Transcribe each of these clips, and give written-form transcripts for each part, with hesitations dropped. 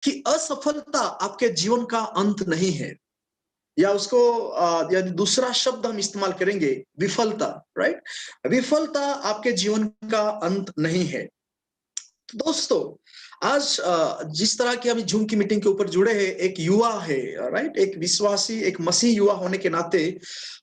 कि असफलता आपके जीवन का अंत नहीं है, या उसको यदि दूसरा शब्द हम इस्तेमाल करेंगे, विफलता, राइट? विफलता आपके जीवन का अंत नहीं है। तो दोस्तों, आज जिस तरह की हम जूम की मीटिंग के ऊपर जुड़े हैं, एक युवा है, राइट, एक विश्वासी, एक मसीह युवा होने के नाते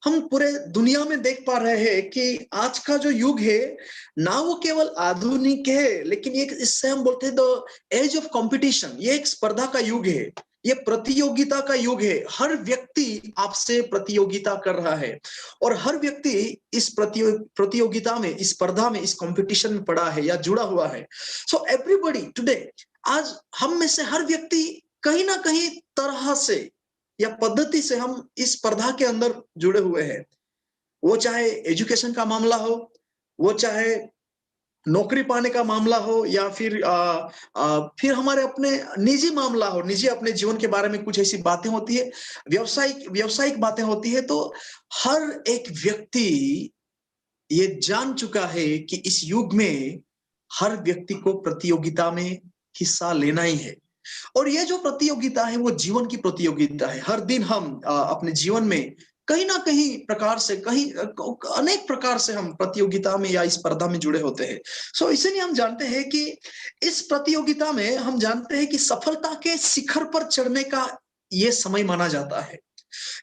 हम पूरे दुनिया में देख पा रहे हैं कि आज का जो युग है ना, वो केवल आधुनिक है, लेकिन ये इससे हम बोलते हैं द एज ऑफ कंपटीशन। ये एक स्पर्धा का युग है, ये प्रतियोगिता का युग है। हर व्यक्ति आपसे प्रतियोगिता कर रहा है, और हर व्यक्ति इस प्रतियोगिता में, इस स्पर्धा में, इस कंपटीशन में पड़ा है या जुड़ा हुआ है। सो एवरीबॉडी टुडे, आज हम में से हर व्यक्ति कहीं ना कहीं तरह से या पद्धति से हम इस स्पर्धा के अंदर जुड़े हुए हैं। वो चाहे एजुकेशन का मामला हो, वो चाहे नौकरी पाने का मामला हो, या फिर हमारे अपने निजी मामला हो, निजी अपने जीवन के बारे में कुछ ऐसी बातें होती है, व्यवसायिक व्यवसायिक बातें होती है। तो हर एक व्यक्ति ये जान चुका है कि इस युग में हर व्यक्ति को प्रतियोगिता में हिस्सा लेना ही है। और ये जो प्रतियोगिता है वो जीवन की प्रतियोगिता है। हर दिन हम अपने जीवन में कहीं ना कहीं प्रकार से, कहीं अनेक प्रकार से हम प्रतियोगिता में या इस स्पर्धा में जुड़े होते हैं। सो इसीलिए हम जानते हैं कि इस प्रतियोगिता में हम जानते हैं कि सफलता के शिखर पर चढ़ने का ये समय माना जाता है।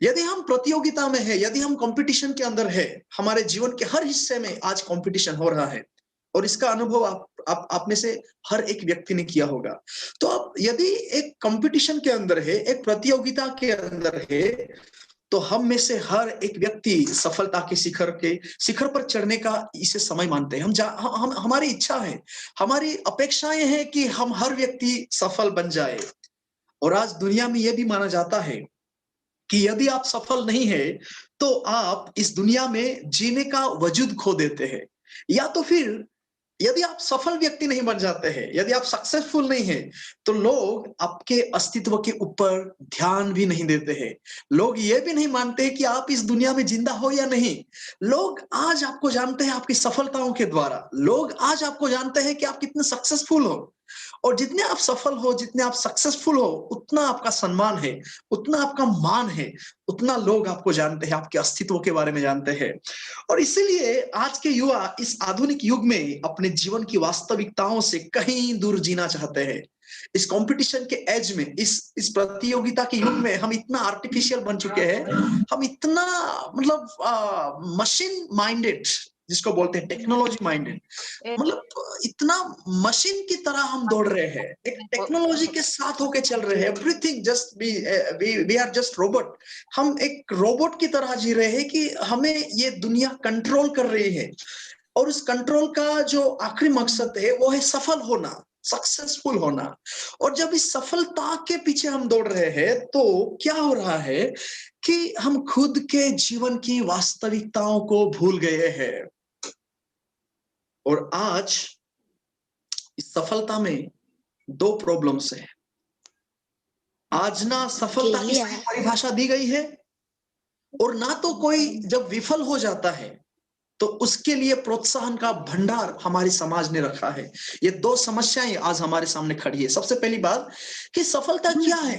यदि हम प्रतियोगिता में है, यदि हम कंपटीशन के अंदर है, हमारे जीवन के हर हिस्से में आज कंपटीशन हो रहा है, और इसका अनुभव आप में से हर एक व्यक्ति ने किया होगा। तो अब यदि एक कंपटीशन के अंदर है, एक प्रतियोगिता के अंदर है, तो हम में से हर एक व्यक्ति सफलता के शिखर पर चढ़ने का इसे समय मानते हैं। हम हमारी इच्छा है, हमारी अपेक्षाएं हैं कि हम हर व्यक्ति सफल बन जाए। और आज दुनिया में यह भी माना जाता है कि यदि आप सफल नहीं है तो आप इस दुनिया में जीने का वजूद खो देते हैं। या तो फिर यदि आप सफल व्यक्ति नहीं बन जाते हैं, यदि आप सक्सेसफुल नहीं है, तो लोग आपके अस्तित्व के ऊपर ध्यान भी नहीं देते हैं। लोग ये भी नहीं मानते कि आप इस दुनिया में जिंदा हो या नहीं। लोग आज आपको जानते हैं आपकी सफलताओं के द्वारा। लोग आज आपको जानते हैं कि आप कितने सक्सेसफुल हो। और जितने आप सफल हो, जितने आप सक्सेसफुल हो, उतना आपका सम्मान है, उतना आपका मान है, उतना लोग आपको जानते हैं, आपके अस्तित्व के बारे में जानते हैं। और इसीलिए आज के युवा इस आधुनिक युग में अपने जीवन की वास्तविकताओं से कहीं दूर जीना चाहते हैं। इस कंपटीशन के एज में, इस प्रतियोगिता के युग में हम इतना आर्टिफिशियल बन चुके हैं, हम इतना मतलब मशीन माइंडेड, जिसको बोलते हैं टेक्नोलॉजी माइंडेड, मतलब इतना मशीन की तरह हम दौड़ रहे हैं, एक टेक्नोलॉजी के साथ होके चल रहे हैं। Everything just we are just robot. हम एक रोबोट की तरह जी रहे हैं कि हमें ये दुनिया कंट्रोल कर रही है। और उस कंट्रोल का जो आखिरी मकसद है वो है सफल होना, सक्सेसफुल होना। और जब इस सफलता के पीछे हम दौड़ रहे हैं, तो क्या हो रहा है कि हम खुद के जीवन की वास्तविकताओं को भूल गए हैं। और आज इस सफलता में दो प्रॉब्लम्स हैं। आज ना सफलता की सही परिभाषा दी गई है, और ना तो कोई जब विफल हो जाता है तो उसके लिए प्रोत्साहन का भंडार हमारे समाज ने रखा है। ये दो समस्याएं आज हमारे सामने खड़ी है। सबसे पहली बात कि सफलता क्या है,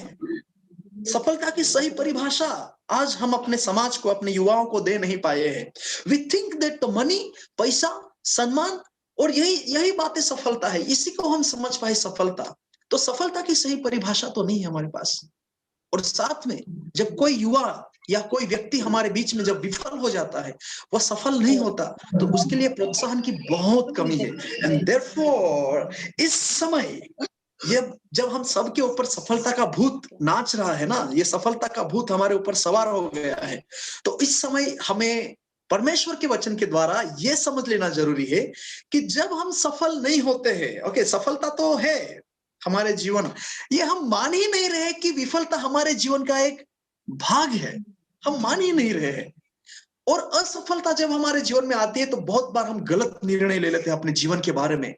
सफलता की सही परिभाषा आज हम अपने समाज को, अपने युवाओं को दे नहीं पाए हैं। वी थिंक दैट मनी, पैसा, सम्मान, और यही यही बातें सफलता है, इसी को हम समझ पाए सफलता। तो सफलता की सही परिभाषा तो नहीं है हमारे पास। और साथ में जब कोई युवा या कोई व्यक्ति हमारे बीच में जब विफल हो जाता है, वह सफल नहीं होता, तो उसके लिए प्रोत्साहन की बहुत कमी है। एंड देयरफॉर इस समय ये जब हम सबके ऊपर सफलता का भूत नाच रहा है ना, ये सफलता का भूत हमारे ऊपर सवार हो गया है, तो इस समय हमें परमेश्वर के वचन के द्वारा यह समझ लेना जरूरी है कि जब हम सफल नहीं होते हैं, ओके, सफलता तो है हमारे जीवन, ये हम मान ही नहीं रहे कि विफलता हमारे जीवन का एक भाग है। हम मान ही नहीं रहे हैं। और असफलता जब हमारे जीवन में आती है, तो बहुत बार हम गलत निर्णय ले लेते हैं अपने जीवन के बारे में।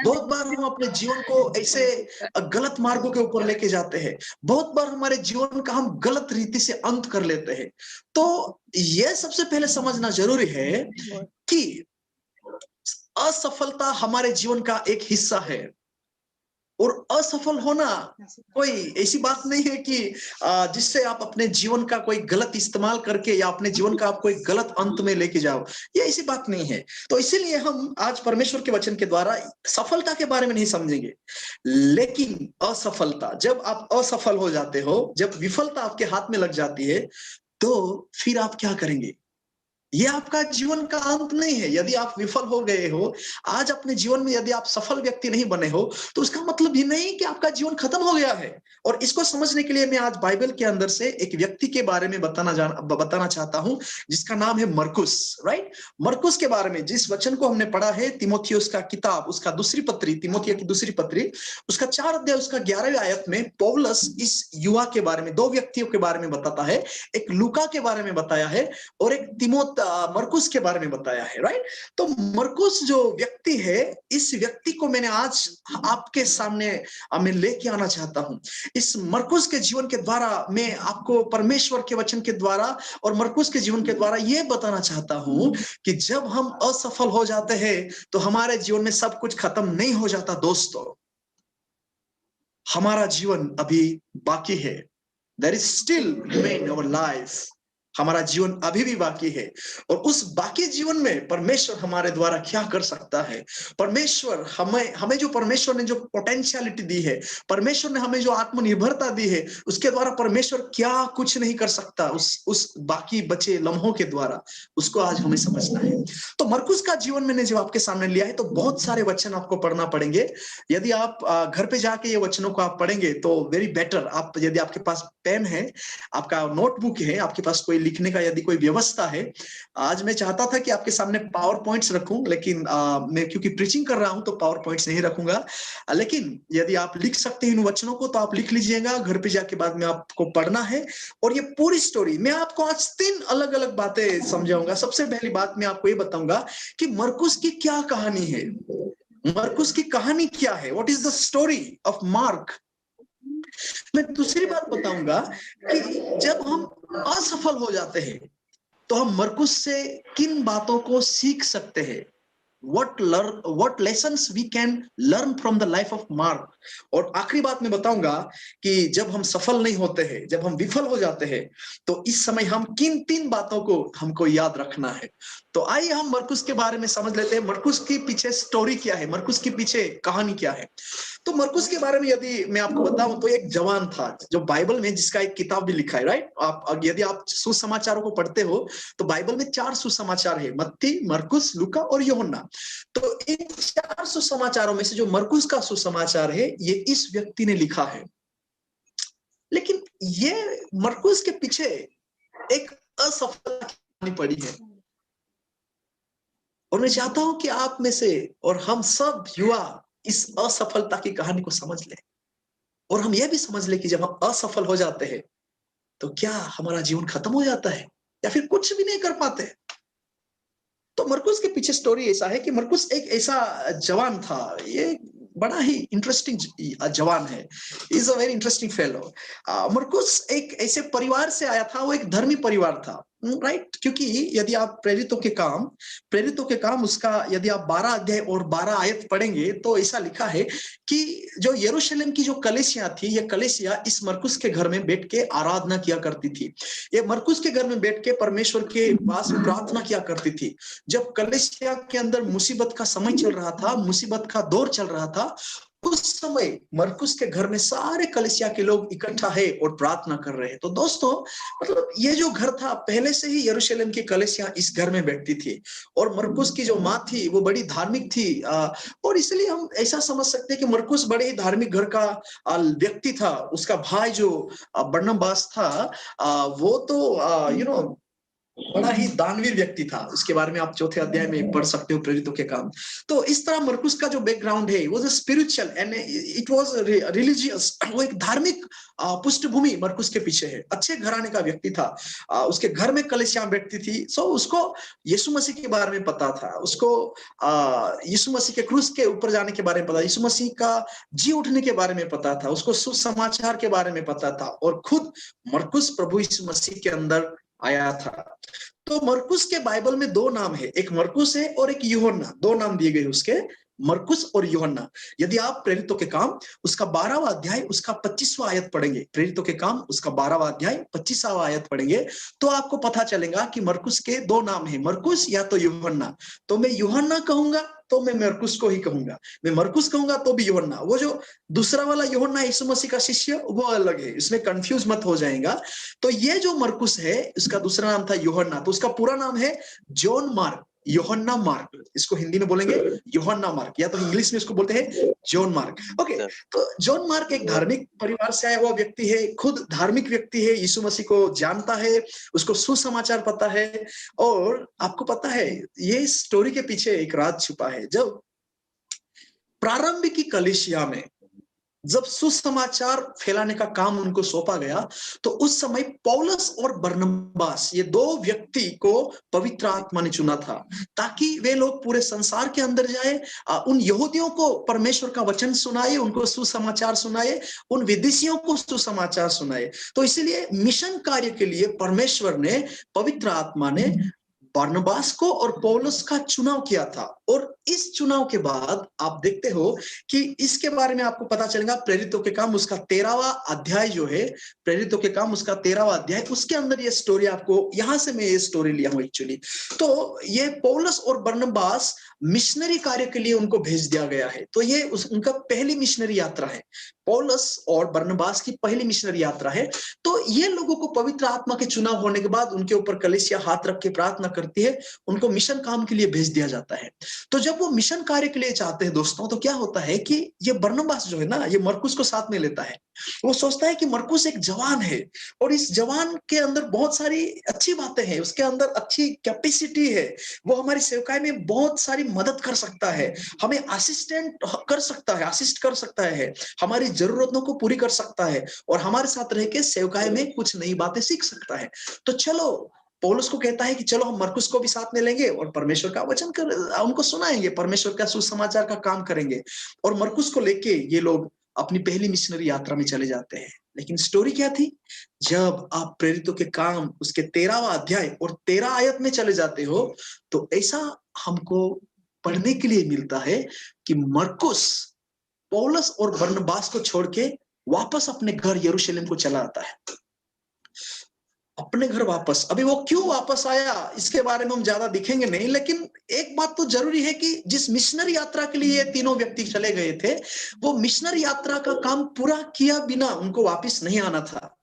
बहुत बार हम अपने जीवन को ऐसे गलत मार्गों के ऊपर लेके जाते हैं। बहुत बार हमारे जीवन का हम गलत रीति से अंत कर लेते हैं। तो यह सबसे पहले समझना जरूरी है कि असफलता हमारे जीवन का एक हिस्सा है। और असफल होना कोई ऐसी बात नहीं है कि जिससे आप अपने जीवन का कोई गलत इस्तेमाल करके या अपने जीवन का आप कोई गलत अंत में लेके जाओ, ये ऐसी बात नहीं है। तो इसीलिए हम आज परमेश्वर के वचन के द्वारा सफलता के बारे में नहीं समझेंगे, लेकिन असफलता, जब आप असफल हो जाते हो, जब विफलता आपके हाथ में लग जाती है, तो फिर आप क्या करेंगे? ये आपका जीवन का अंत नहीं है। यदि आप विफल हो गए हो, आज अपने जीवन में यदि आप सफल व्यक्ति नहीं बने हो, तो उसका मतलब ये नहीं कि आपका जीवन खत्म हो गया है। और इसको समझने के लिए मैं आज बाइबल के अंदर से एक व्यक्ति के बारे में बताना चाहता हूं, जिसका नाम है मरकुस, राइट? मरकुस के बारे में जिस वचन को हमने पढ़ा है, तिमोथियुस का किताब, उसका दूसरी पत्री, तिमोथिया की दूसरी पत्री, उसका 4 अध्याय, उसका 11वें आयत में पौलुस इस युवा के बारे में, 2 व्यक्तियों के बारे में बताता है। एक लूका के बारे में बताया है और एक मरकुस के बारे में बताया है, राइट? तो मरकुस जो व्यक्ति है, इस व्यक्ति को मैंने आज आपके सामने मैं लेके आना चाहता हूं। इस मरकुस के जीवन के द्वारा मैं आपको परमेश्वर के वचन के द्वारा और मरकुस के जीवन के द्वारा ये बताना चाहता हूं कि जब हम असफल हो जाते हैं तो हमारे जीवन में सब कुछ खत्म नहीं हो जाता दोस्तों। हमारा जीवन अभी बाकी है। There is still remain our life. हमारा जीवन अभी भी बाकी है और उस बाकी जीवन में परमेश्वर हमारे द्वारा क्या कर सकता है। परमेश्वर हमें जो परमेश्वर ने जो पोटेंशियलिटी दी है, परमेश्वर ने हमें जो आत्मनिर्भरता दी है, उसके द्वारा परमेश्वर क्या कुछ नहीं कर सकता उस बाकी बचे लम्हों के द्वारा, उसको आज हमें समझना है। तो मरकुस का जीवन मैंने जब आपके सामने लिया है तो बहुत सारे वचन आपको पढ़ना पड़ेंगे। यदि आप घर पे जाके ये वचनों को आप पढ़ेंगे तो वेरी बेटर। आप यदि आपके पास पेन है, आपका नोटबुक है, आपके पास कोई लिखने का यदि कोई व्यवस्था है, आज मैं चाहता था कि आपके सामने पावर पॉइंट्स रखूं, लेकिन मैं क्योंकि प्रीचिंग कर रहा हूं तो पावर पॉइंट्स नहीं रखूंगा। लेकिन यदि आप लिख सकते हैं इन वचनों को तो आप लिख लीजिएगा। घर पे जाके बाद में आपको पढ़ना है और ये पूरी स्टोरी मैं आपको आज 3 अलग अलग बातें समझाऊंगा। सबसे पहली बात मैं आपको ये बताऊंगा कि मरकुस की क्या कहानी है। मरकुस की कहानी क्या है? What is the story of mark. मैं दूसरी बात बताऊंगा कि जब हम असफल हो जाते हैं तो हम मरकुस से किन बातों को सीख सकते हैं। what lessons we can learn from the life of Mark। और आखिरी बात मैं बताऊंगा कि जब हम सफल नहीं होते हैं, जब हम विफल हो जाते हैं, तो इस समय हम किन 3 बातों को हमको याद रखना है। तो आइए हम मरकुस के बारे में समझ लेते हैं। मरकुस के पीछे स्टोरी क्या है, मरकुस के पीछे कहानी क्या है। तो मरकुस के बारे में यदि मैं आपको बताऊं तो एक जवान था जो बाइबल में, जिसका एक किताब भी लिखा है, राइट? आप यदि आप सुसमाचारों को पढ़ते हो तो बाइबल में 4 सुसमाचार है, मत्ती, मरकुस, लूका और यूहन्ना। तो इन 4 सुसमाचारों में से जो मरकुस का सुसमाचार है, ये इस व्यक्ति ने लिखा है। लेकिन ये मरकुस के पीछे एक असफलता की कहानी पड़ी है और मैं चाहता हूं कि आप में से और हम सब युवा इस असफलता की कहानी को समझ लें और हम यह भी समझ लें कि जब हम असफल हो जाते हैं तो क्या हमारा जीवन खत्म हो जाता है या फिर कुछ भी नहीं कर पाते। तो मरकुस के पीछे स्टोरी ऐसा है कि मरकुस एक ऐसा जवान था, ये बड़ा ही इंटरेस्टिंग जवान है, is a very interesting fellow. मरकुस एक ऐसे परिवार से आया था, वो एक धर्मी परिवार था, राइट? क्योंकि यदि आप प्रेरितों के काम उसका यदि आप 12 अध्याय और 12 आयत पढ़ेंगे तो ऐसा लिखा है कि जो यरूशलेम की जो कलीसिया थी, ये कलीसिया इस मरकुस के घर में बैठ के आराधना किया करती थी। ये मरकुस के घर में बैठ के परमेश्वर के पास प्रार्थना किया करती थी। जब कलीसिया के अंदर मुसीबत का समय चल रहा था, मुसीबत का दौर चल रहा था, उस समय मरकुस के घर में सारे कलीसिया के लोग इकट्ठा है और प्रार्थना कर रहे हैं। तो दोस्तों, मतलब ये जो घर था, पहले से ही यरूशलेम की कलीसिया इस घर में बैठती थी और मरकुस की जो माँ थी वो बड़ी धार्मिक थी। और इसलिए हम ऐसा समझ सकते हैं कि मरकुस बड़े ही धार्मिक घर का व्यक्ति था। उसका भाई जो बरनबास था, वो तो बड़ा ही दानवीर व्यक्ति था। उसके बारे में आप 4थे अध्याय में पढ़ सकते हो, प्रेरितों के काम। तो इस तरह मरकुस का जो बैकग्राउंड है वो spiritual and it was religious. वो एक धार्मिक पृष्ठभूमि मरकुस के पीछे है। अच्छे घराने का व्यक्ति था। उसके घर में कलीसिया बैठती थी। सो उसको यीशु मसीह के बारे में पता था, उसको यीशु मसीह के क्रूस के ऊपर जाने के बारे में पता, यीशु मसीह का जी उठने के बारे में पता था, उसको सुसमाचार के बारे में पता था और खुद मरकुस प्रभु यीशु मसीह के अंदर आया था। तो मरकुस के बाइबल में 2 नाम है, एक मरकुस है और एक यूहन्ना, 2 नाम दिए गए उसके। मरकुस और यूहन्ना। यदि आप प्रेरितों के काम उसका 12वां अध्याय उसका 25वां आयत पढ़ेंगे, प्रेरितों के काम उसका 12वां अध्याय 25वां आयत पढ़ेंगे, तो आपको पता चलेगा कि मरकुस के दो नाम हैं, मरकुस या तो यूहन्ना। तो मैं यूहन्ना कहूंगा तो मैं मरकुस को ही कहूंगा, मैं मरकुस कहूंगा तो भी यूहन्ना। वो जो दूसरा वाला यूहन्ना यीशु मसीह का शिष्य वो अलग है, इसमें कंफ्यूज मत हो जाएगा। तो ये जो मरकुस है इसका दूसरा नाम था यूहन्ना, तो उसका पूरा नाम है जॉन मार्क, यूहन्ना मार्क। इसको हिंदी में बोलेंगे यूहन्ना मार्क, या तो इंग्लिश में इसको बोलते हैं जॉन मार्क। ओके, तो जॉन मार्क एक धार्मिक परिवार से आया हुआ व्यक्ति है, खुद धार्मिक व्यक्ति है, यीशु मसीह को जानता है, उसको सुसमाचार पता है। और आपको पता है ये स्टोरी के पीछे एक राज छुपा है। जब प्रारंभिक की कलीसिया में जब सुसमाचार फैलाने का काम उनको सौंपा गया, तो उस समय पौलुस और बरनबास ये दो व्यक्ति को पवित्र आत्मा ने चुना था, ताकि वे लोग पूरे संसार के अंदर जाए, उन यहूदियों को परमेश्वर का वचन सुनाए, उनको सुसमाचार सुनाए, उन विदेशियों को सुसमाचार सुनाए। तो इसीलिए मिशन कार्य के लिए परमेश्वर ने, पवित्र आत्मा ने बरनबास को और पौलुस का चुनाव किया था। और इस चुनाव के बाद आप देखते हो कि इसके बारे में आपको पता चलेगा प्रेरितों के काम उसका 13वां अध्याय जो है, प्रेरितों के काम उसका 13वां अध्याय, उसके अंदर ये स्टोरी आपको, यहां से मैं ये स्टोरी लिया हूं एक्चुअली। तो ये पौलुस और बरनबास मिशनरी कार्य के लिए उनको भेज दिया गया है। तो ये उनका पहली मिशनरी यात्रा है, पौलुस और बरनबास की पहली मिशनरी यात्रा है। तो ये लोगों को पवित्र आत्मा के चुनाव होने के बाद उनके ऊपर कलीसिया हाथ रख के प्रार्थना करती है, उनको मिशन काम के लिए भेज दिया जाता है। तो जब वो मिशन कार्य के लिए जाते हैं दोस्तों, तो क्या होता है कि ये बरनबास जो है ना, ये मरकुस को साथ में लेता है। वो सोचता है कि मरकुस एक जवान है और इस जवान के अंदर बहुत सारी अच्छी बातें हैं, उसके अंदर अच्छी कैपेसिटी है, वो हमारी सेवकाई में बहुत सारी मदद कर सकता है, हमें असिस्टेंट कर सकता है, असिस्ट कर सकता है, हमारी जरूरतों को पूरी कर सकता है और हमारे साथ रह के सेवकाई में कुछ नई बातें सीख सकता है। तो चलो, पौलुस को कहता है कि चलो हम मरकुस को भी साथ में लेंगे और परमेश्वर का वचन कर उनको सुनाएंगे, परमेश्वर का सुसमाचार का काम करेंगे। और मरकुस को लेके ये लोग अपनी पहली मिशनरी यात्रा में चले जाते हैं। लेकिन स्टोरी क्या थी? जब आप प्रेरितों के काम उसके 13वां अध्याय और 13 आयत में चले जाते हो, तो ऐसा हमको पढ़ने के लिए मिलता है कि मरकुस पौलुस और बरनबास को छोड़ के वापस अपने घर यरूशलेम को चला आता है। अपने घर वापस, अभी वो क्यों वापस आया इसके बारे में हम ज्यादा दिखेंगे नहीं, लेकिन एक बात तो जरूरी है कि जिस मिशनरी यात्रा के लिए ये तीनों व्यक्ति चले गए थे, वो मिशनरी यात्रा का काम पूरा किया बिना उनको वापस नहीं आना था।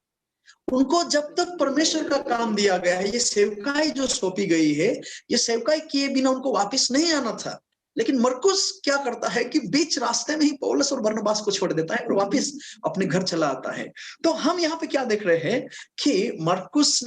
उनको जब तक परमेश्वर का काम दिया गया है, ये सेवकाई जो सौंपी गई है, ये सेवकाई किए बिना उनको वापस नहीं आना था। लेकिन मरकुस क्या करता है कि बीच रास्ते में ही पौलुस और बरनबास को छोड़ देता है और वापस अपने घर चला आता है। तो हम यहाँ पे क्या देख रहे हैं कि मरकुस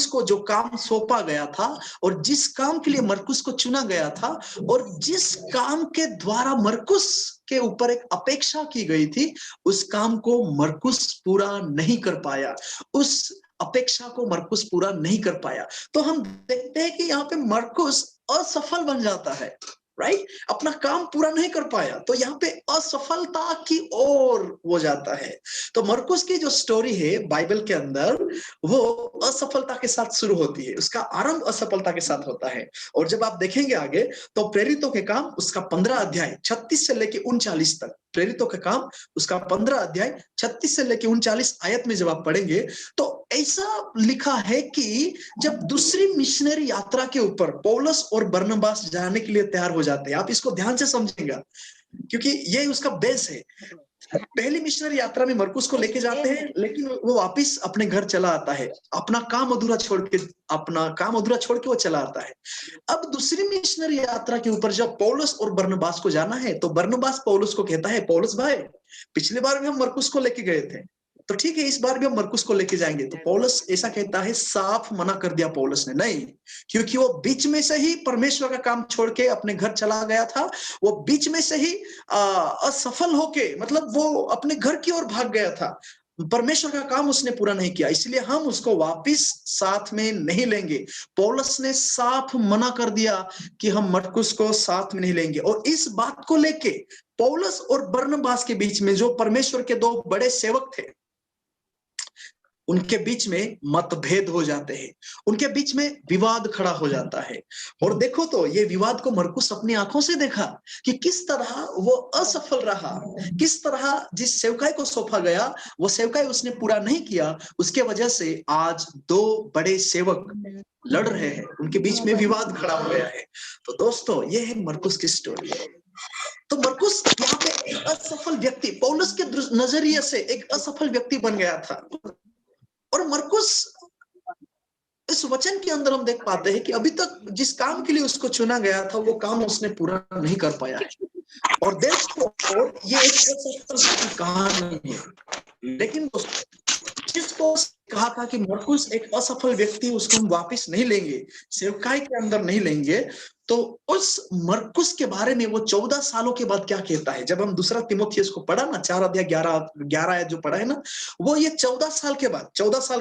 को जो काम सौंपा गया था और जिस काम के लिए मरकुस को चुना गया था और जिस काम के द्वारा मरकुस के ऊपर एक अपेक्षा की गई थी, उस काम को मरकुस पूरा नहीं कर पाया, उस अपेक्षा को मरकुस पूरा नहीं कर पाया। तो हम देखते हैं कि यहाँ पे मरकुस असफल बन जाता है, राइट? अपना काम पूरा नहीं कर पाया, तो यहाँ पे असफलता की ओर वो जाता है। तो मरकुस की जो स्टोरी है बाइबल के अंदर, वो असफलता के साथ शुरू होती है, उसका आरंभ असफलता के साथ होता है। और जब आप देखेंगे आगे, तो प्रेरितों के काम उसका 15 अध्याय 36 से लेके 39 तक, प्रेरितों के काम उसका 15 अध्याय 36 से लेके 39 आयत में जब आप पढ़ेंगे, तो ऐसा लिखा है कि जब दूसरी मिशनरी यात्रा के ऊपर पौलुस और बरनबास जाने के लिए तैयार हो जाते हैं, आप इसको ध्यान से समझेंगे क्योंकि ये उसका बेस है। पहली मिशनरी यात्रा में मरकुस को लेके जाते हैं, लेकिन वो वापस अपने घर चला आता है, अपना काम अधूरा छोड़ के वो चला आता है। अब दूसरी मिशनरी यात्रा के ऊपर जब पौलुस और बरनबास को जाना है, तो बरनबास पौलुस को कहता है, पौलुस भाई, पिछली बार भी हम मरकुस को लेके गए थे, तो ठीक है इस बार भी हम मरकुस को लेके जाएंगे। तो पौलुस ऐसा कहता है, साफ मना कर दिया पौलुस ने, नहीं, क्योंकि वो बीच में से ही परमेश्वर का काम छोड़ के अपने घर चला गया था, वो बीच में से ही असफल होके, मतलब वो अपने घर की ओर भाग गया था, परमेश्वर का काम उसने पूरा नहीं किया, इसलिए हम उसको वापस साथ में नहीं लेंगे। पौलुस ने साफ मना कर दिया कि हम मरकुस को साथ में नहीं लेंगे। और इस बात को लेके पौलुस और बरनबास के बीच में जो परमेश्वर के दो बड़े सेवक थे, उनके बीच में मतभेद हो जाते हैं, उनके बीच में विवाद खड़ा हो जाता है। और देखो तो ये विवाद को मरकुस अपनी आंखों से देखा कि किस तरह वो असफल रहा, किस तरह जिस सेवकाई को सौंपा गया वो सेवकाई उसने पूरा नहीं किया। उसके वजह से आज दो बड़े सेवक लड़ रहे हैं, उनके बीच में विवाद खड़ा हो गया है। तो दोस्तों ये है मरकुस की स्टोरी। तो मरकुस यहाँ पे एक असफल व्यक्ति, पौलुस के नजरिए से एक असफल व्यक्ति बन गया था। और मरकुस इस वचन के अंदर हम देख पाते हैं कि अभी तक जिस काम के लिए उसको चुना गया था वो काम उसने पूरा नहीं कर पाया है। और देयरफॉर ये एक असफलता की कहानी है। लेकिन जिसको कहा था कि मरकुस एक असफल व्यक्ति, उसको हम वापस नहीं लेंगे, सेवकाई के अंदर नहीं लेंगे, तो उस मरकुस के बारे में वो 14 सालों के बाद क्या कहता है। जब हम दूसरा तीमुथियुस को पढ़ा ना, 4 अध्याय 11 आयत जो पढ़ा है ना, वो ये 14 साल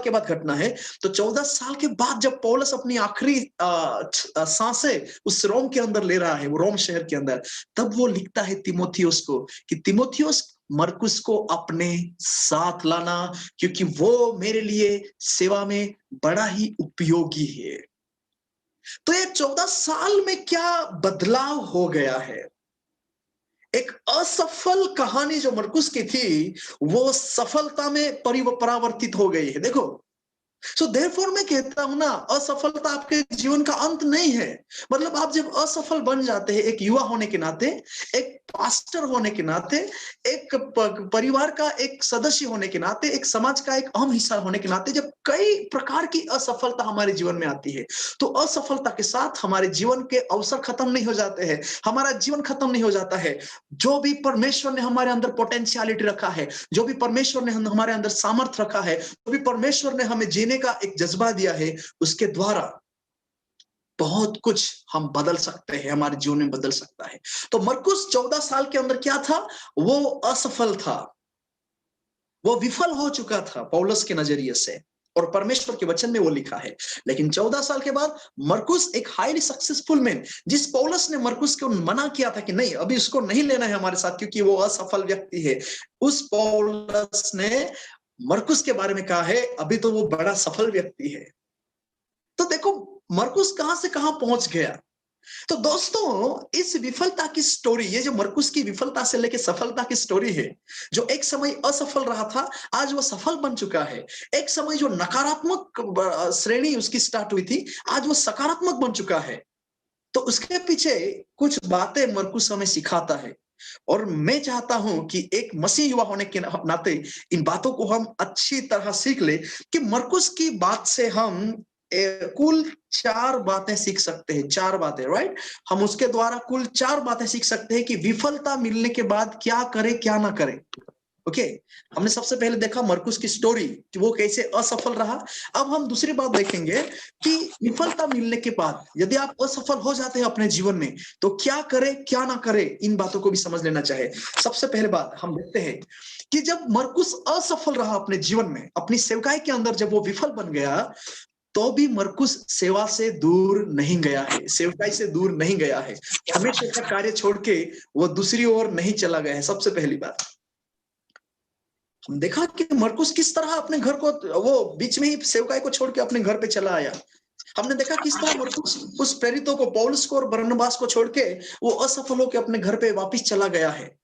के बाद घटना है। तो 14 साल के बाद जब पौलुस अपनी आखिरी सांसें उस रोम के अंदर ले रहा है, वो रोम शहर के अंदर, तब वो लिखता है तीमुथियुस को कि तीमुथियुस मरकुस को अपने साथ लाना, क्योंकि वो मेरे लिए सेवा में बड़ा ही उपयोगी है। तो ये 14 साल में क्या बदलाव हो गया है। एक असफल कहानी जो मरकुस की थी वो सफलता में परावर्तित हो गई है। देखो, सो देयरफॉर मैं कहता हूं ना, असफलता आपके जीवन का अंत नहीं है। मतलब आप जब असफल बन जाते हैं एक युवा होने के नाते, एक पास्टर होने के नाते, एक परिवार का एक सदस्य होने के नाते, एक समाज का एक अहम हिस्सा होने के नाते, जब कई प्रकार की असफलता हमारे जीवन में आती है, तो असफलता के साथ हमारे जीवन के अवसर खत्म नहीं हो जाते हैं, हमारा जीवन खत्म नहीं हो जाता है। जो भी परमेश्वर ने हमारे अंदर पोटेंशियलिटी रखा है, जो भी परमेश्वर ने हमारे अंदर सामर्थ्य रखा है, जो भी परमेश्वर ने हमें जीने का एक जज्बा दिया है, उसके द्वारा बहुत कुछ हम बदल सकते हैं, हमारे जीवन में बदल सकता है। तो मरकुस 14 साल के अंदर क्या था, वो असफल था, वो विफल हो चुका था पौलुस के नजरिए से, और परमेश्वर के वचन में वो लिखा है। लेकिन 14 साल के बाद मरकुस एक हाईली सक्सेसफुल मैन, जिस पौलुस ने मरकुस को मना किया था कि नहीं अभी उसको नहीं लेना है हमारे साथ क्योंकि वो असफल व्यक्ति है, उस पौलुस ने मरकुस के बारे में कहा है अभी तो वो बड़ा सफल व्यक्ति है। तो देखो मरकुस कहां से कहां पहुंच गया। तो दोस्तों इस विफलता की स्टोरी, ये जो मरकुस की विफलता से लेके सफलता की स्टोरी है, जो एक समय असफल रहा था आज वो सफल बन चुका है। एक समय जो नकारात्मक श्रेणी उसकी स्टार्ट हुई थी, आज वो सकारात्मक बन चुका है। तो उसके पीछे कुछ बातें मरकुस हमें सिखाता है, और मैं चाहता हूं कि एक मसीह युवा होने के नाते इन बातों को हम अच्छी तरह सीख ले कि मरकुस की बात से हम कुल 4 बातें सीख सकते हैं। 4 बातें, राइट। हम उसके द्वारा कुल 4 बातें सीख सकते हैं कि विफलता मिलने के बाद क्या करें क्या ना करें। ओके, हमने सबसे पहले देखा मरकुस की स्टोरी कि वो कैसे असफल रहा। अब हम दूसरी बात देखेंगे कि विफलता मिलने के बाद यदि आप असफल हो जाते हैं अपने जीवन में तो क्या करें क्या ना करें, इन बातों को भी समझ लेना चाहिए। सबसे पहले बात हम देखते हैं कि जब मरकुस असफल रहा अपने जीवन में, अपनी सेवकाई के अंदर जब वो विफल बन गया, तो भी मरकुस सेवा से दूर नहीं गया है, सेवकाई से दूर नहीं गया है, परमेश्वर का कार्य छोड़ के वो दूसरी ओर नहीं चला गया है। सबसे पहली बात हम देखा कि मरकुस किस तरह अपने घर को, वो बीच में ही सेवकाई को छोड़ के अपने घर पे चला आया। हमने देखा किस तरह मरकुस उस प्रेरितों को, पौलुस को और बरनबास को छोड़ के वो असफल होकर अपने घर पे वापस चला गया है,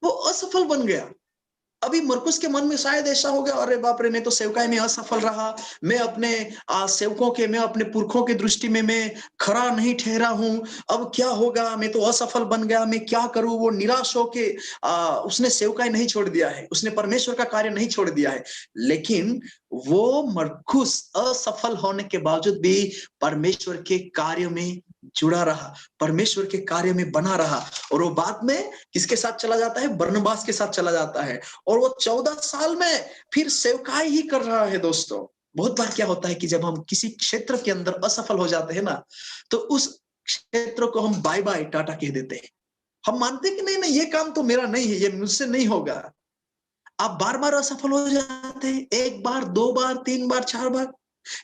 वो असफल बन गया। अभी मरकुस के मन में शायद ऐसा हो गया, अरे बाप रे मैं तो सेवकाई में असफल रहा, मैं अपने सेवकों के, मैं अपने पुरखों की दृष्टि में मैं खरा नहीं ठहरा हूं, अब क्या होगा, मैं तो असफल बन गया, मैं क्या करूं। वो निराश होके उसने सेवकाई नहीं छोड़ दिया है, उसने परमेश्वर का कार्य नहीं छोड़ दिया है, लेकिन वो मरकुस असफल होने के बावजूद भी परमेश्वर के कार्य में जुड़ा रहा, परमेश्वर के कार्य में बना रहा। और वो बाद में किसके साथ चला जाता है, बरनबास के साथ चला जाता है, और वो 14 साल में फिर सेवकाई ही कर रहा है। दोस्तों बहुत बार क्या होता है कि जब हम किसी क्षेत्र के अंदर असफल हो जाते हैं ना, तो उस क्षेत्र को हम बाय बाय टाटा कह देते हैं। हम मानते हैं कि नहीं नहीं ये काम तो मेरा नहीं है, ये मुझसे नहीं होगा। आप बार बार असफल हो जाते हैं, 1 बार 2 बार 3 बार 4 बार।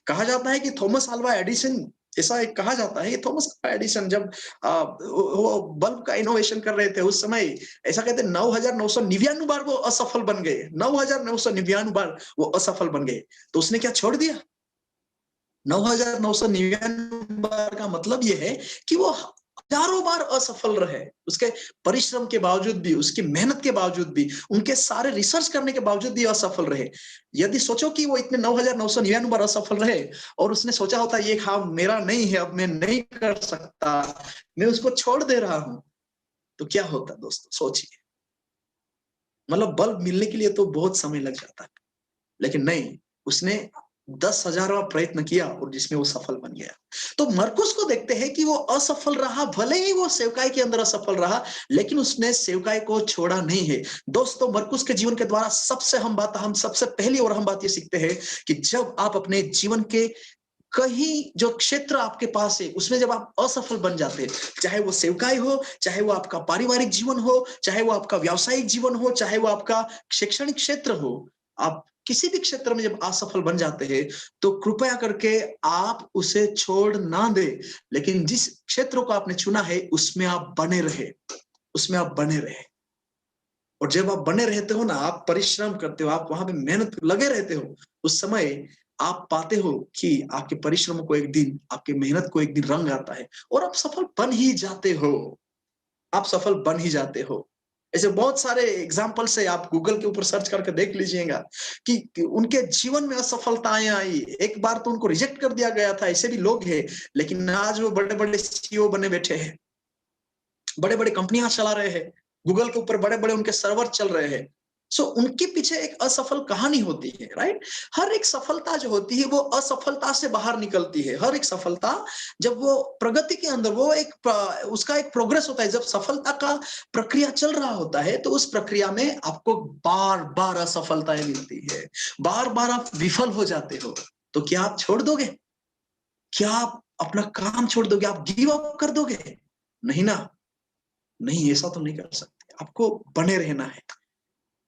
कहा जाता है कि थॉमस अल्वा एडिसन ऐसा एक कहा जाता है कि थॉमस एडिसन जब वो बल्ब का इनोवेशन कर रहे थे उस समय, ऐसा कहते हैं 9,999 बार वो असफल बन गए, 9,999 बार वो असफल बन गए। तो उसने क्या छोड़ दिया? 9,999 बार का मतलब ये है कि वो हजारों बार असफल रहे, उसके परिश्रम के बावजूद भी, उसकी मेहनत के बावजूद भी, उनके सारे रिसर्च करने के बावजूद भी असफल रहे। यदि सोचो कि वो इतने 9,999 बार असफल रहे और उसने सोचा होता ये काम मेरा नहीं है, अब मैं नहीं कर सकता, मैं उसको छोड़ दे रहा हूं, तो क्या होता दोस्तों? सोचिए। मतलब बल्ब मिलने के लिए तो बहुत समय लग जाता है, लेकिन नहीं, उसने 10,000वां प्रयत्न किया और जिसमें वो सफल बन गया। तो मरकुस को देखते हैं कि वो असफल रहा, भले ही वो सेवकाई के अंदर असफल रहा, लेकिन उसने सेवकाई को छोड़ा नहीं है। दोस्तों, मरकुस के जीवन के द्वारा हम सबसे पहली और हम बात ये सीखते हैं कि जब आप अपने जीवन के कहीं जो क्षेत्र आपके पास है उसमें जब आप असफल बन जाते हैं, चाहे वो सेवकाई हो, चाहे वो आपका पारिवारिक जीवन हो, चाहे वो आपका व्यावसायिक जीवन हो, चाहे वो आपका शैक्षणिक क्षेत्र हो, आप किसी भी क्षेत्र में जब असफल बन जाते हैं तो कृपया करके आप उसे छोड़ ना दे, लेकिन जिस क्षेत्र को आपने चुना है उसमें आप बने रहे, उसमें आप बने रहे। और जब आप बने रहते हो ना, आप परिश्रम करते हो, आप वहां पे मेहनत लगे रहते हो, उस समय आप पाते हो कि आपके परिश्रम को एक दिन, आपकी मेहनत को एक दिन रंग आता है और आप सफल बन ही जाते हो। आप सफल बन ही जाते हो। ऐसे बहुत सारे एग्जाम्पल्स है, आप गूगल के ऊपर सर्च करके देख लीजिएगा कि उनके जीवन में असफलताएं आई। एक बार तो उनको रिजेक्ट कर दिया गया था, ऐसे भी लोग हैं, लेकिन आज वो बड़े बड़े सीईओ बने बैठे हैं, बड़े बड़े कंपनियां चला रहे हैं, गूगल के ऊपर बड़े बड़े उनके सर्वर चल रहे हैं। सो उनके पीछे एक असफल कहानी होती है, राइट? हर एक सफलता जो होती है वो असफलता से बाहर निकलती है। हर एक सफलता जब वो प्रगति के अंदर, वो एक उसका एक प्रोग्रेस होता है। जब सफलता का प्रक्रिया चल रहा होता है तो उस प्रक्रिया में आपको बार बार असफलताएं मिलती है, बार बार आप विफल हो जाते हो। तो क्या आप छोड़ दोगे? क्या आप अपना काम छोड़ दोगे? आप गिव अप कर दोगे? नहीं ना। नहीं, ऐसा तो नहीं कर सकते, आपको बने रहना है।